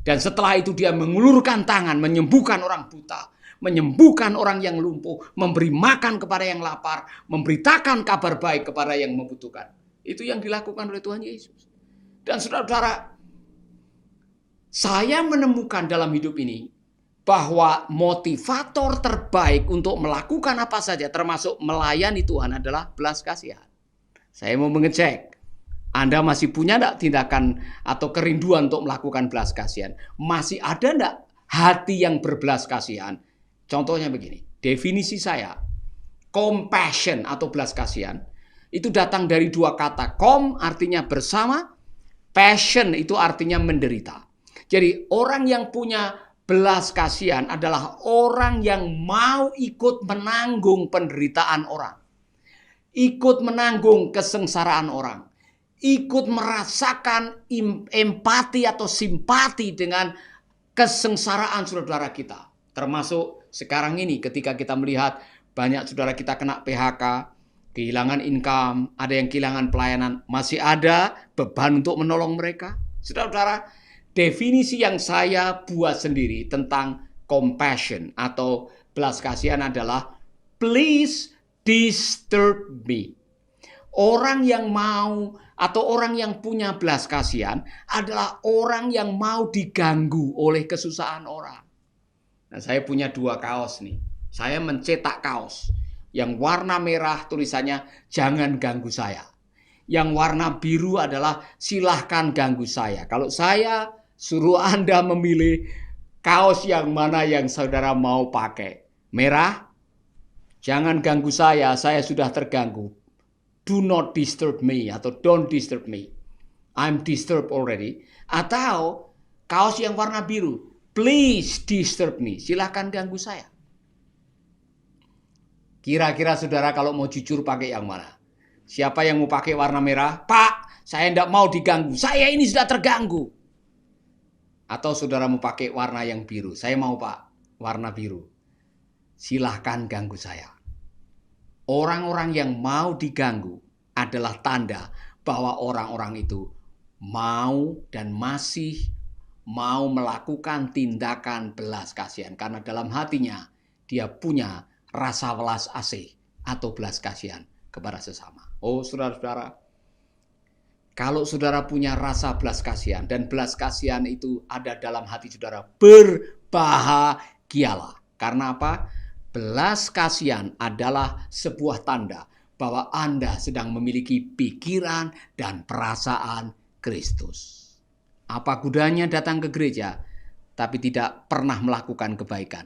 Dan setelah itu dia mengulurkan tangan, menyembuhkan orang buta, menyembuhkan orang yang lumpuh, memberi makan kepada yang lapar, memberitakan kabar baik kepada yang membutuhkan. Itu yang dilakukan oleh Tuhan Yesus. Dan saudara-saudara, saya menemukan dalam hidup ini bahwa motivator terbaik untuk melakukan apa saja, termasuk melayani Tuhan, adalah belas kasihan. Saya mau mengecek, Anda masih punya enggak tindakan atau kerinduan untuk melakukan belas kasihan? Masih ada enggak hati yang berbelas kasihan? Contohnya begini, definisi saya, compassion atau belas kasihan, itu datang dari dua kata. Com artinya bersama, passion itu artinya menderita. Jadi orang yang punya belas kasihan adalah orang yang mau ikut menanggung penderitaan orang. Ikut menanggung kesengsaraan orang. Ikut merasakan empati atau simpati dengan kesengsaraan saudara kita. Termasuk sekarang ini ketika kita melihat banyak saudara kita kena PHK, kehilangan income, ada yang kehilangan pelayanan, masih ada beban untuk menolong mereka. Saudara-saudara, definisi yang saya buat sendiri tentang compassion atau belas kasihan adalah please disturb me. Orang yang mau atau orang yang punya belas kasihan adalah orang yang mau diganggu oleh kesusahan orang. Nah, saya punya dua kaos nih. Saya mencetak kaos. Yang warna merah tulisannya jangan ganggu saya. Yang warna biru adalah silahkan ganggu saya. Kalau saya suruh Anda memilih kaos yang mana yang saudara mau pakai. Merah, jangan ganggu saya sudah terganggu. Do not disturb me atau don't disturb me. I'm disturbed already. Atau kaos yang warna biru, please disturb me. Silahkan ganggu saya. Kira-kira saudara kalau mau jujur pakai yang mana? Siapa yang mau pakai warna merah? Pak, saya tidak mau diganggu. Saya ini sudah terganggu. Atau saudara mau pakai warna yang biru? Saya mau Pak, warna biru. Silahkan ganggu saya. Orang-orang yang mau diganggu adalah tanda bahwa orang-orang itu mau dan masih mau melakukan tindakan belas kasihan. Karena dalam hatinya dia punya rasa welas asih atau belas kasihan kepada sesama. Oh saudara-saudara, kalau saudara punya rasa belas kasihan dan belas kasihan itu ada dalam hati saudara, berbahagialah. Karena apa? Belas kasihan adalah sebuah tanda bahwa Anda sedang memiliki pikiran dan perasaan Kristus. Apa gunanya datang ke gereja tapi tidak pernah melakukan kebaikan?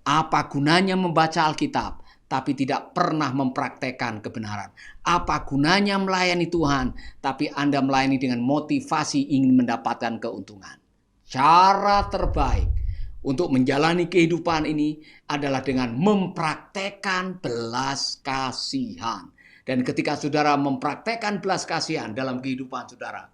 Apa gunanya membaca Alkitab tapi tidak pernah mempraktekkan kebenaran? Apa gunanya melayani Tuhan tapi Anda melayani dengan motivasi ingin mendapatkan keuntungan? Cara terbaik untuk menjalani kehidupan ini adalah dengan mempraktekkan belas kasihan. Dan ketika saudara mempraktekkan belas kasihan dalam kehidupan saudara,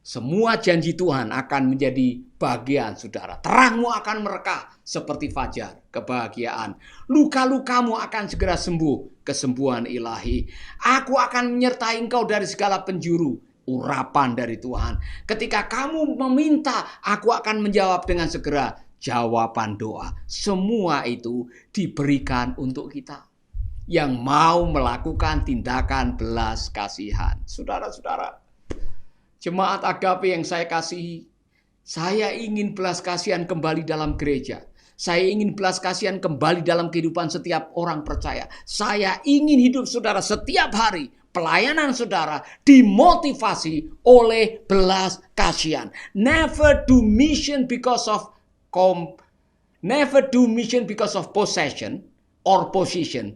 semua janji Tuhan akan menjadi bagian saudara. Terangmu akan merekah seperti fajar, kebahagiaan. Luka-lukamu akan segera sembuh, kesembuhan ilahi. Aku akan menyertai engkau dari segala penjuru, urapan dari Tuhan. Ketika kamu meminta, aku akan menjawab dengan segera. Jawaban doa. Semua itu diberikan untuk kita yang mau melakukan tindakan belas kasihan. Saudara-saudara, jemaat agape yang saya kasihi, saya ingin belas kasihan kembali dalam gereja. Saya ingin belas kasihan kembali dalam kehidupan setiap orang percaya. Saya ingin hidup saudara setiap hari, pelayanan saudara dimotivasi oleh belas kasihan. Never do mission because of possession or position.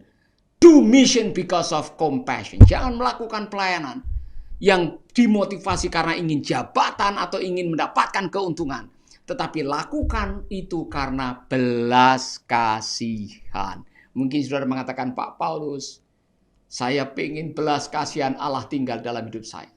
Do mission because of compassion. Jangan melakukan pelayanan yang dimotivasi karena ingin jabatan atau ingin mendapatkan keuntungan. Tetapi lakukan itu karena belas kasihan. Mungkin saudara mengatakan, Pak Paulus, Saya pengen belas kasihan Allah tinggal dalam hidup saya.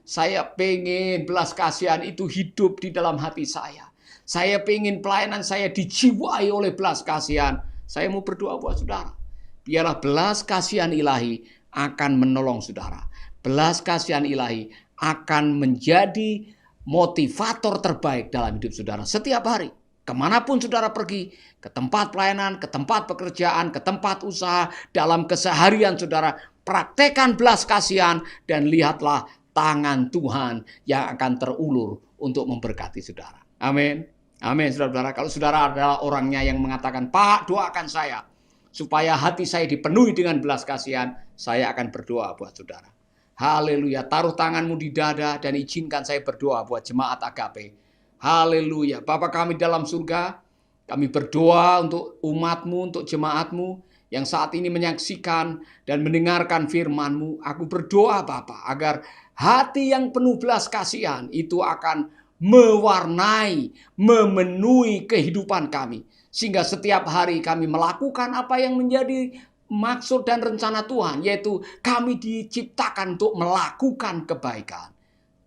Saya pengen belas kasihan itu hidup di dalam hati saya. Saya pengen pelayanan saya dijiwai oleh belas kasihan. Saya mau berdoa buat saudara. Biarlah belas kasihan ilahi akan menolong saudara. Belas kasihan ilahi akan menjadi motivator terbaik dalam hidup saudara setiap hari. Kemanapun saudara pergi, ke tempat pelayanan, ke tempat pekerjaan, ke tempat usaha, dalam keseharian saudara, praktekkan belas kasihan dan lihatlah tangan Tuhan yang akan terulur untuk memberkati saudara. Amin. Amin, saudara-saudara. Kalau saudara adalah orangnya yang mengatakan, Pak, doakan saya supaya hati saya dipenuhi dengan belas kasihan, saya akan berdoa buat saudara. Haleluya. Taruh tanganmu di dada dan izinkan saya berdoa buat jemaat Agape. Haleluya. Bapa kami dalam surga, kami berdoa untuk umatmu, untuk jemaatmu yang saat ini menyaksikan dan mendengarkan firman-Mu. Aku berdoa Bapa agar hati yang penuh belas kasihan itu akan mewarnai, memenuhi kehidupan kami. Sehingga setiap hari kami melakukan apa yang menjadi maksud dan rencana Tuhan, yaitu kami diciptakan untuk melakukan kebaikan.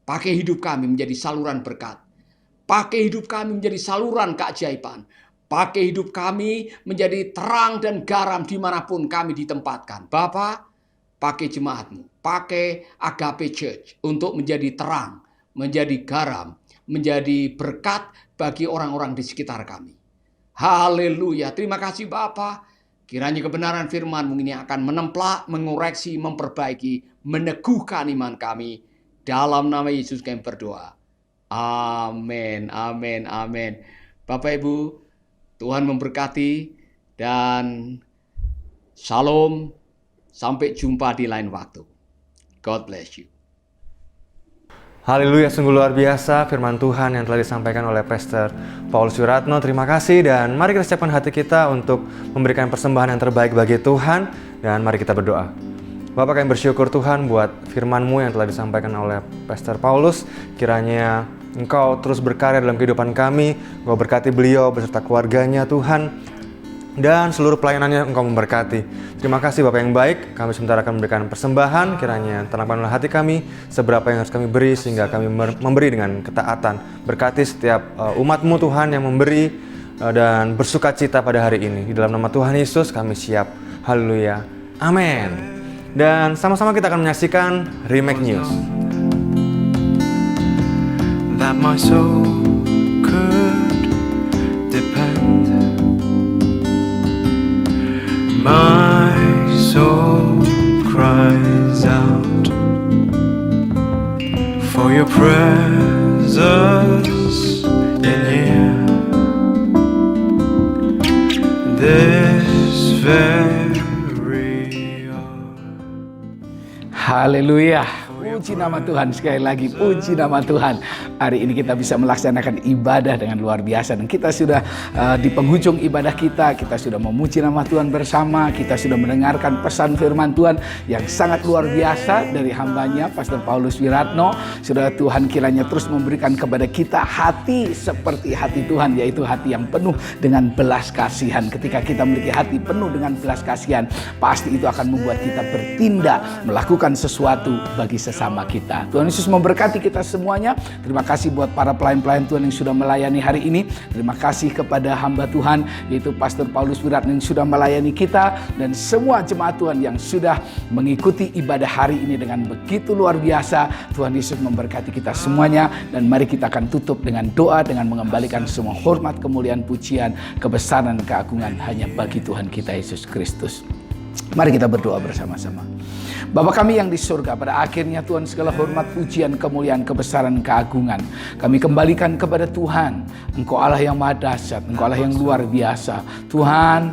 Pakai hidup kami menjadi saluran berkat. Pakai hidup kami menjadi saluran keajaiban. Pakai hidup kami menjadi terang dan garam dimanapun kami ditempatkan. Bapa, pakai jemaatmu, pakai Agape Church untuk menjadi terang, menjadi garam, menjadi berkat bagi orang-orang di sekitar kami. Haleluya. Terima kasih Bapa. Kiranya kebenaran firman-Mu ini akan menemplak, mengoreksi, memperbaiki, meneguhkan iman kami. Dalam nama Yesus kami berdoa. Amin, amin, amin. Bapak Ibu, Tuhan memberkati dan shalom. Sampai jumpa di lain waktu. God bless you. Haleluya, sungguh luar biasa firman Tuhan yang telah disampaikan oleh Pastor Paulus Wiratno. Terima kasih dan mari kita siapkan hati kita untuk memberikan persembahan yang terbaik bagi Tuhan dan mari kita berdoa. Bapak, kami bersyukur Tuhan buat firman-Mu yang telah disampaikan oleh Pastor Paulus. Kiranya Engkau terus berkarya dalam kehidupan kami. Engkau berkati beliau beserta keluarganya Tuhan. Dan seluruh pelayanannya Engkau memberkati. Terima kasih Bapak yang baik. Kami sebentar akan memberikan persembahan. Kiranya tenangkanlah hati kami seberapa yang harus kami beri sehingga kami memberi dengan ketaatan. Berkati setiap umat-Mu Tuhan yang memberi dan bersuka cita pada hari ini. Di dalam nama Tuhan Yesus kami siap. Haleluya. Amin. Dan sama-sama kita akan menyaksikan Remake News. That my soul could depend. My soul cries out for your presence in here. This very hour. Haleluya. Puji nama Tuhan, sekali lagi puji nama Tuhan. Hari ini kita bisa melaksanakan ibadah dengan luar biasa. Dan kita sudah di penghujung ibadah kita sudah memuji nama Tuhan bersama. Kita sudah mendengarkan pesan firman Tuhan yang sangat luar biasa dari hambanya Pastor Paulus Wiratno. Saudara, Tuhan kiranya terus memberikan kepada kita hati seperti hati Tuhan, yaitu hati yang penuh dengan belas kasihan. Ketika kita memiliki hati penuh dengan belas kasihan, pasti itu akan membuat kita bertindak, melakukan sesuatu bagi sesama kita. Tuhan Yesus memberkati kita semuanya. Terima kasih buat para pelayan-pelayan Tuhan yang sudah melayani hari ini. Terima kasih kepada hamba Tuhan yaitu Pastor Paulus Wiratno yang sudah melayani kita dan semua jemaat Tuhan yang sudah mengikuti ibadah hari ini dengan begitu luar biasa. Tuhan Yesus memberkati kita semuanya dan mari kita akan tutup dengan doa dengan mengembalikan semua hormat, kemuliaan, pujian, kebesaran, keagungan hanya bagi Tuhan kita Yesus Kristus. Mari kita berdoa bersama-sama. Bapa kami yang di surga, pada akhirnya Tuhan segala hormat, pujian, kemuliaan, kebesaran, keagungan kami kembalikan kepada Tuhan. Engkau Allah yang maha dahsyat, Engkau Allah yang luar biasa. Tuhan,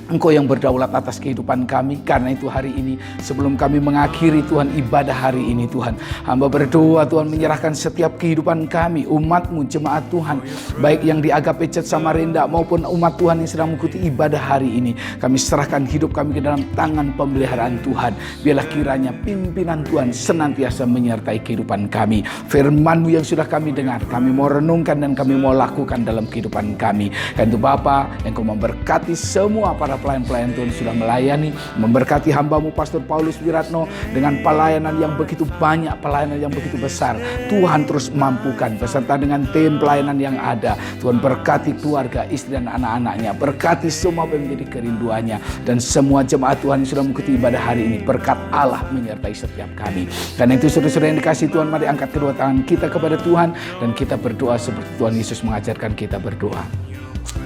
Engkau yang berdaulat atas kehidupan kami. Karena itu hari ini sebelum kami mengakhiri Tuhan ibadah hari ini Tuhan, hamba berdoa Tuhan menyerahkan setiap kehidupan kami, umat-Mu, jemaat Tuhan, baik yang di Agape Church Samarinda maupun umat Tuhan yang sedang mengikuti ibadah hari ini. Kami serahkan hidup kami ke dalam tangan pemeliharaan Tuhan. Biarlah kiranya pimpinan Tuhan senantiasa menyertai kehidupan kami. Firman-Mu yang sudah kami dengar, kami mau renungkan dan kami mau lakukan dalam kehidupan kami. Karena itu Bapa, Engkau memberkati semua para pelayan-pelayan Tuhan sudah melayani. Memberkati hamba-Mu Pastor Paulus Wiratno dengan pelayanan yang begitu banyak, pelayanan yang begitu besar. Tuhan terus mampukan beserta dengan tim pelayanan yang ada. Tuhan berkati keluarga, istri dan anak-anaknya. Berkati semua yang menjadi kerinduannya. Dan semua jemaat Tuhan yang sudah mengikuti ibadah hari ini. Berkat Allah menyertai setiap kami. Karena itu saudara-saudara yang dikasihi Tuhan, mari angkat kedua tangan kita kepada Tuhan. Dan kita berdoa seperti Tuhan Yesus mengajarkan kita berdoa.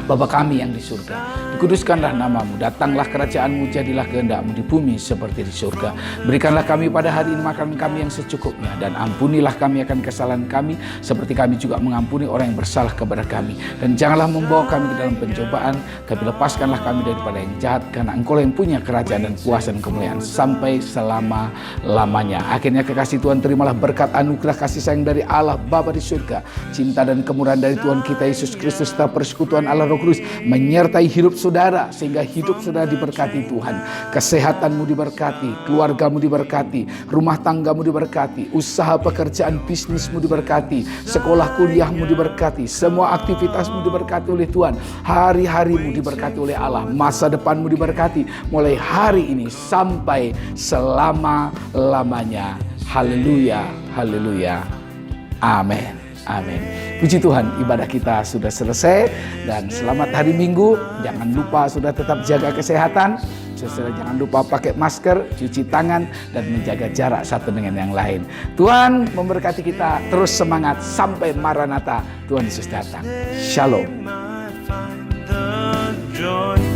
Bapa kami yang di surga, dikuduskanlah namamu, datanglah kerajaanmu, jadilah kehendak-mu di bumi seperti di surga. Berikanlah kami pada hari ini makanan kami yang secukupnya, dan ampunilah kami akan kesalahan kami, seperti kami juga mengampuni orang yang bersalah kepada kami. Dan janganlah membawa kami ke dalam pencobaan, tapi lepaskanlah kami daripada yang jahat, karena Engkau yang punya kerajaan dan kuasa dan kemuliaan sampai selama-lamanya. Akhirnya kekasih Tuhan, terimalah berkat anugerah kasih sayang dari Allah Bapa di surga, cinta dan kemurahan dari Tuhan kita Yesus Kristus, serta persekutuan Allah Roh Kudus menyertai hidup saudara, sehingga hidup saudara diberkati Tuhan. Kesehatanmu diberkati, keluargamu diberkati, rumah tanggamu diberkati, usaha pekerjaan bisnismu diberkati, sekolah kuliahmu diberkati, semua aktivitasmu diberkati oleh Tuhan. Hari-harimu diberkati oleh Allah, masa depanmu diberkati mulai hari ini sampai selama-lamanya. Haleluya, haleluya, amin. Amin. Puji Tuhan, ibadah kita sudah selesai dan selamat hari Minggu. Jangan lupa sudah tetap jaga kesehatan. Saudara jangan lupa pakai masker, cuci tangan dan menjaga jarak satu dengan yang lain. Tuhan memberkati kita, terus semangat sampai Maranatha. Tuhan Yesus datang. Shalom. Joy